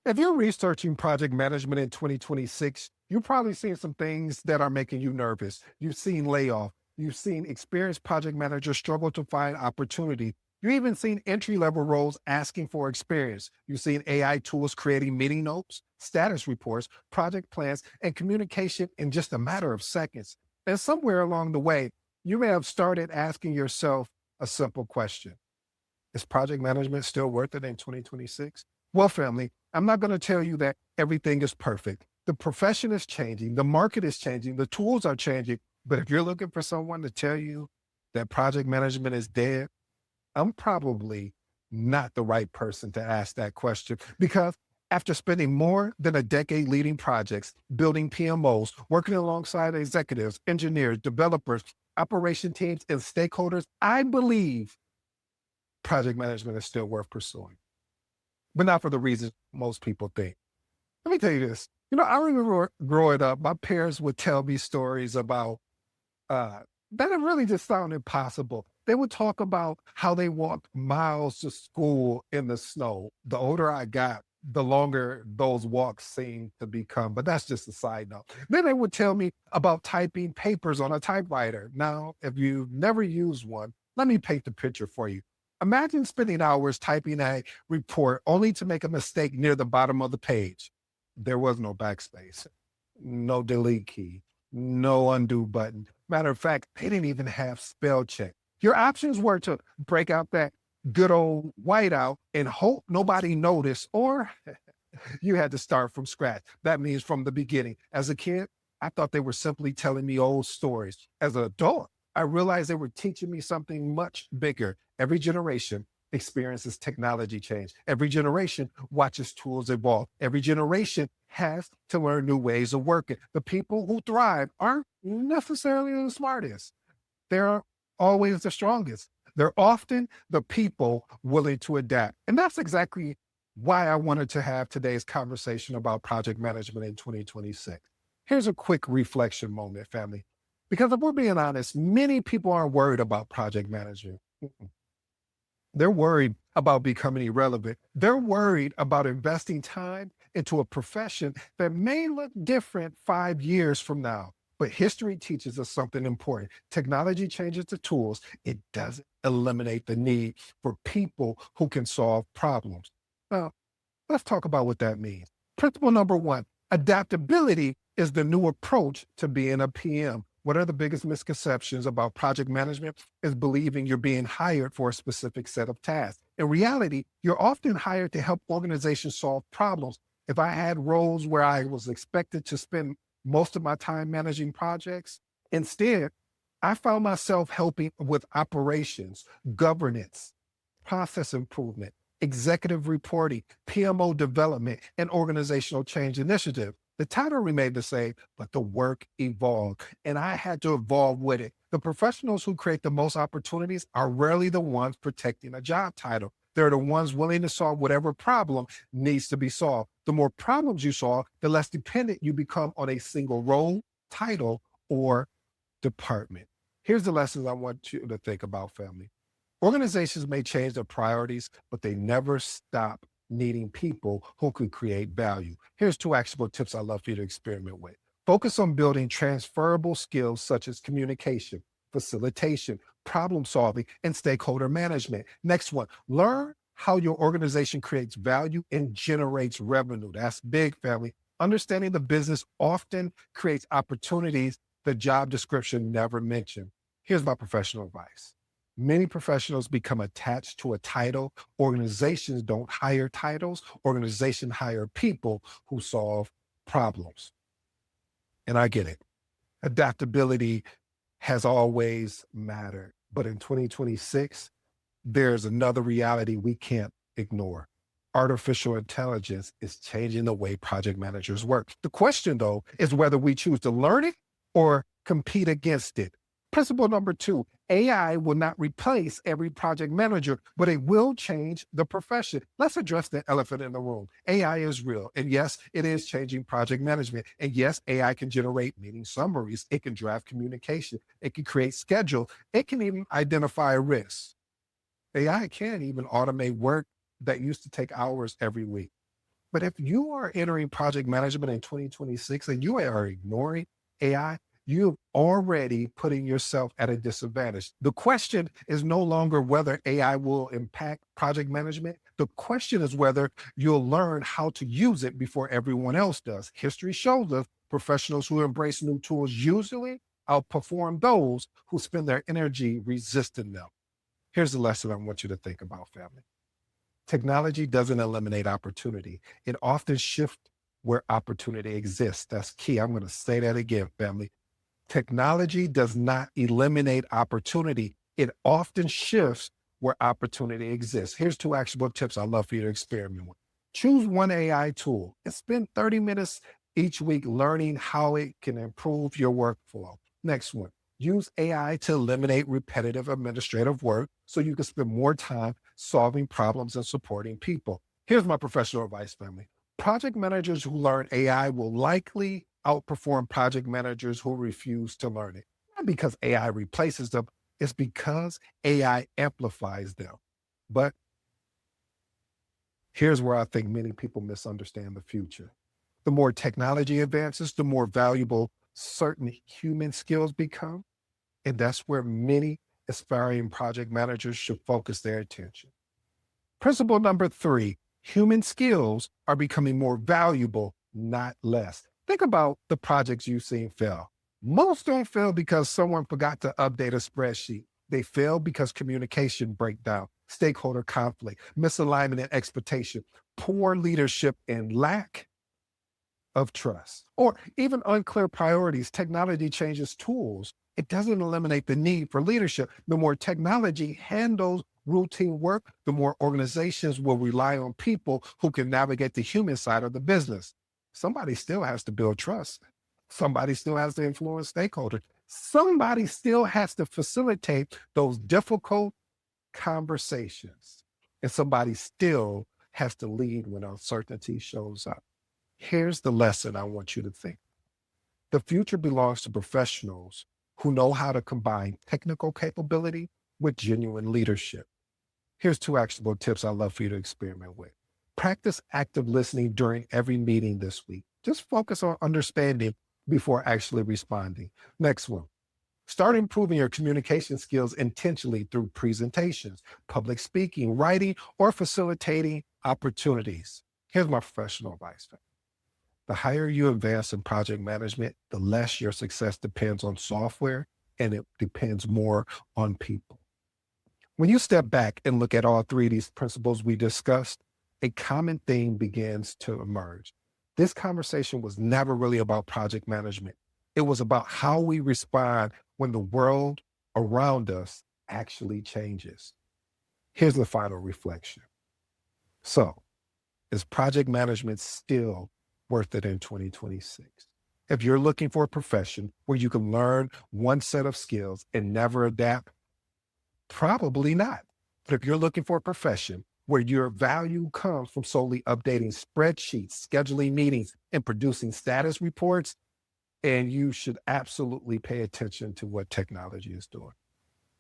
If you're researching project management in 2026, you've probably seen some things that are making you nervous. You've seen layoff. You've seen experienced project managers struggle to find opportunity. You've even seen entry level roles asking for experience. You've seen AI tools creating meeting notes, status reports, project plans, and communication in just a matter of seconds. And somewhere along the way, you may have started asking yourself a simple question: is project management still worth it in 2026? Well, family, I'm not going to tell you that everything is perfect. The profession is changing, the market is changing, the tools are changing. But if you're looking for someone to tell you that project management is dead, I'm probably not the right person to ask that question, because after spending more than a decade leading projects, building PMOs, working alongside executives, engineers, developers, operation teams, and stakeholders, I believe project management is still worth pursuing, but not for the reasons most people think. Let me tell you this. I remember growing up, my parents would tell me stories about that it really just sounded impossible. They would talk about how they walked miles to school in the snow. The older I got, the longer those walks seemed to become, but that's just a side note. Then they would tell me about typing papers on a typewriter. Now, if you've never used one, let me paint the picture for you. Imagine spending hours typing a report only to make a mistake near the bottom of the page. There was no backspace, no delete key, no undo button. Matter of fact, they didn't even have spell check. Your options were to break out that good old whiteout and hope nobody noticed, or you had to start from scratch. That means from the beginning. As a kid, I thought they were simply telling me old stories. As an adult, I realized they were teaching me something much bigger. Every generation experiences technology change. Every generation watches tools evolve. Every generation has to learn new ways of working. The people who thrive aren't necessarily the smartest. They're always the strongest. They're often the people willing to adapt. And that's exactly why I wanted to have today's conversation about project management in 2026. Here's a quick reflection moment, family. Because if we're being honest, many people aren't worried about project management. They're worried about becoming irrelevant. They're worried about investing time into a profession that may look different 5 years from now. But history teaches us something important. Technology changes the tools. It doesn't eliminate the need for people who can solve problems. Now, let's talk about what that means. Principle number one: adaptability is the new approach to being a PM. What are the biggest misconceptions about project management? Is believing you're being hired for a specific set of tasks. In reality, you're often hired to help organizations solve problems. If I had roles where I was expected to spend most of my time managing projects, instead, I found myself helping with operations, governance, process improvement, executive reporting, PMO development, and organizational change initiative. The title remained the same, but the work evolved, and I had to evolve with it. The professionals who create the most opportunities are rarely the ones protecting a job title. They're the ones willing to solve whatever problem needs to be solved. The more problems you solve, the less dependent you become on a single role, title, or department. Here's the lessons I want you to think about, family. Organizations may change their priorities, but they never stop needing people who can create value. Here's two actionable tips I'd love for you to experiment with. Focus on building transferable skills such as communication, facilitation, problem solving, and stakeholder management. Next one: learn how your organization creates value and generates revenue. That's big, family. Understanding the business often creates opportunities the job description never mentioned. Here's my professional advice. Many professionals become attached to a title. Organizations don't hire titles. Organizations hire people who solve problems. And I get it. Adaptability has always mattered. But in 2026, there's another reality we can't ignore. Artificial intelligence is changing the way project managers work. The question, though, is whether we choose to learn it or compete against it. Principle number two: AI will not replace every project manager, but it will change the profession. Let's address the elephant in the room. AI is real. And yes, it is changing project management. And yes, AI can generate meeting summaries. It can draft communication. It can create schedule. It can even identify risks. AI can even automate work that used to take hours every week. But if you are entering project management in 2026 and you are ignoring AI, you're already putting yourself at a disadvantage. The question is no longer whether AI will impact project management. The question is whether you'll learn how to use it before everyone else does. History shows us professionals who embrace new tools usually outperform those who spend their energy resisting them. Here's the lesson I want you to think about, family. Technology doesn't eliminate opportunity. It often shifts where opportunity exists. That's key. I'm going to say that again, family. Technology does not eliminate opportunity. It often shifts where opportunity exists. Here's two actionable tips I'd love for you to experiment with. Choose one AI tool and spend 30 minutes each week learning how it can improve your workflow. Next one, use AI to eliminate repetitive administrative work so you can spend more time solving problems and supporting people. Here's my professional advice, family. Project managers who learn AI will likely outperform project managers who refuse to learn it. Not because AI replaces them, it's because AI amplifies them. But here's where I think many people misunderstand the future. The more technology advances, the more valuable certain human skills become. And that's where many aspiring project managers should focus their attention. Principle number three, human skills are becoming more valuable, not less. Think about the projects you've seen fail. Most don't fail because someone forgot to update a spreadsheet. They fail because communication breakdown, stakeholder conflict, misalignment and expectation, poor leadership, and lack of trust, or even unclear priorities. Technology changes tools. It doesn't eliminate the need for leadership. The more technology handles routine work, the more organizations will rely on people who can navigate the human side of the business. Somebody still has to build trust. Somebody still has to influence stakeholders. Somebody still has to facilitate those difficult conversations. And somebody still has to lead when uncertainty shows up. Here's the lesson I want you to think. The future belongs to professionals who know how to combine technical capability with genuine leadership. Here's two actionable tips I'd love for you to experiment with. Practice active listening during every meeting this week. Just focus on understanding before actually responding. Next one. Start improving your communication skills intentionally through presentations, public speaking, writing, or facilitating opportunities. Here's my professional advice. The higher you advance in project management, the less your success depends on software and it depends more on people. When you step back and look at all three of these principles we discussed, a common theme begins to emerge. This conversation was never really about project management. It was about how we respond when the world around us actually changes. Here's the final reflection. So, is project management still worth it in 2026? If you're looking for a profession where you can learn one set of skills and never adapt, probably not. But if you're looking for a profession where your value comes from solely updating spreadsheets, scheduling meetings, and producing status reports, and you should absolutely pay attention to what technology is doing.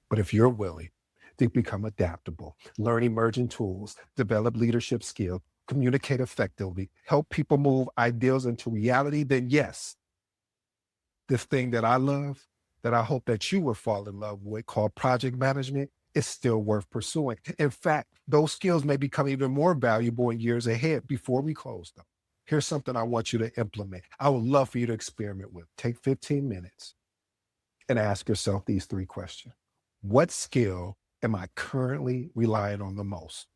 But if you're willing to become adaptable, learn emerging tools, develop leadership skills, communicate effectively, help people move ideals into reality, then yes, this thing that I love, that I hope that you will fall in love with, called project management, is still worth pursuing. In fact, those skills may become even more valuable in years ahead. Before we close them, here's something I want you to implement. I would love for you to experiment with. Take 15 minutes and ask yourself these three questions. What skill am I currently relying on the most?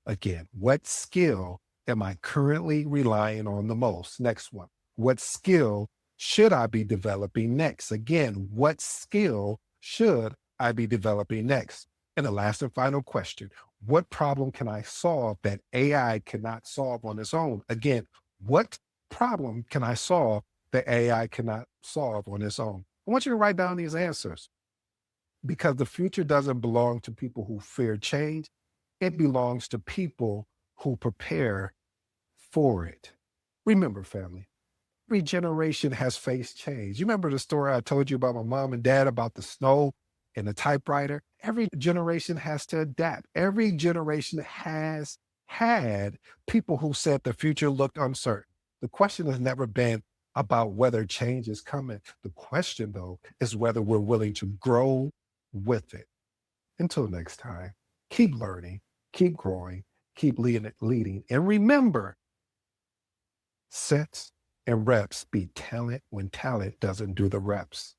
Again, what skill am I currently relying on the most? Next one. What skill should I be developing next? Again, what skill should I be developing next? And the last and final question, what problem can I solve that AI cannot solve on its own? Again, what problem can I solve that AI cannot solve on its own? I want you to write down these answers, because the future doesn't belong to people who fear change. It belongs to people who prepare for it. Remember, family, every generation has faced change. You remember the story I told you about my mom and dad about the snow and the typewriter? Every generation has to adapt. Every generation has had people who said the future looked uncertain. The question has never been about whether change is coming. The question, though, is whether we're willing to grow with it. Until next time, keep learning, keep growing, keep leading. And remember, sets and reps beat talent when talent doesn't do the reps.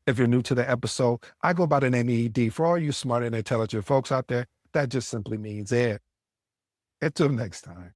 If you're new to the episode, I go by the name ED. For all you smart and intelligent folks out there, that just simply means Ed. Until next time.